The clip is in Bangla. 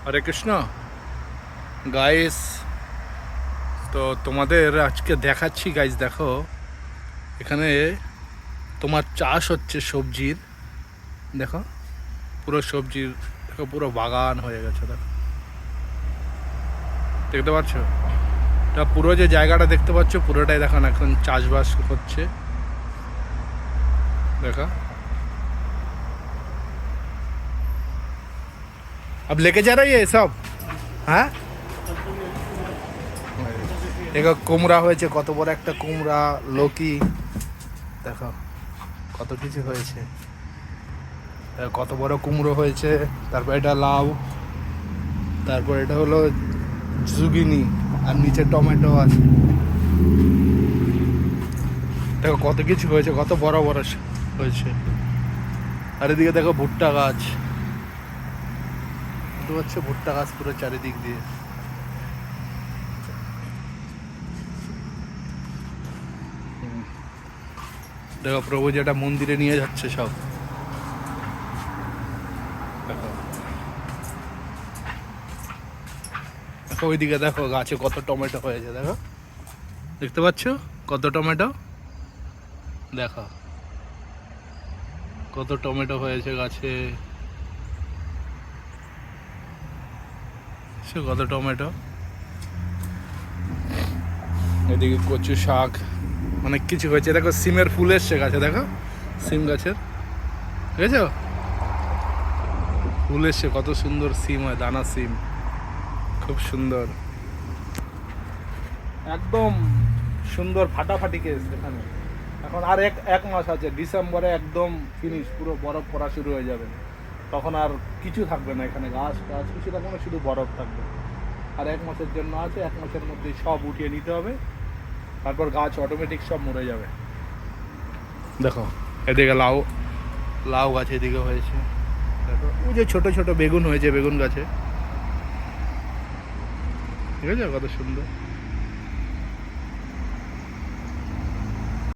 হরে কৃষ্ণ গাইস। তো তোমাদের আজকে দেখাচ্ছি গাইস, দেখো এখানে তোমার চাষ হচ্ছে সবজির। দেখো পুরো সবজির, দেখো পুরো বাগান হয়ে গেছে। দেখো, দেখতে পাচ্ছ? এটা পুরো যে জায়গাটা দেখতে পাচ্ছ পুরোটাই দেখো না এখন চাষবাস হচ্ছে। देखो अब लेके जा रहा है ये सब। হ্যাঁ, দেখো কুমড়া হয়েছে, কত বড় একটা কুমড়া, লকি, দেখো কত কিছু হয়েছে। দেখো কত বড় কুমড়ো হয়েছে। তারপর এটা লাউ, তারপর এটা হলো জুগিনি, আর নিচে টমেটো আছে। দেখো কত কিছু হয়েছে, কত বড় বড় হয়েছে। আর এদিকে দেখো ভুট্টা গাছ, দেখতে পাচ্ছ ভুট্টা গাছ পুরো চারিদিক দিয়ে। দেখো প্রভু যেটা মন্দিরে নিয়ে যাচ্ছে সব। দেখো দেখো ওইদিকে দেখো গাছে কত টমেটো হয়েছে। দেখো, দেখতে পাচ্ছ কত টমেটো। দেখো কত টমেটো হয়েছে গাছে, সে কত টমেটো। এদিকে কচু শাক, অনেক কিছু হয়েছে। দেখো সিমের ফুল এসছে গাছে, দেখো সিম গাছের, বুঝেছ? ফুল এসছে, কত সুন্দর সিম হয়, দানা সিম, খুব সুন্দর, একদম সুন্দর ফাটাফাটি কেস এখানে। এখন আর এক মাস আছে, ডিসেম্বরে একদম ফিনিশ, পুরো বরফ পড়া শুরু হয়ে যাবে। তখন আর কিছু থাকবে না এখানে, গাছ গাছ কিছু থাকবে না, শুধু বরফ থাকবে। আর এক মাসের জন্য আছে, এক মাসের মধ্যে সব উঠিয়ে নিতে হবে, তারপর গাছ অটোমেটিক সব মরে যাবে। দেখো এদিকে লাউ, লাউ গাছ এদিকে হয়েছে। দেখো ওই যে ছোট ছোট বেগুন হয়েছে বেগুন গাছে, ঠিক আছে কত সুন্দর।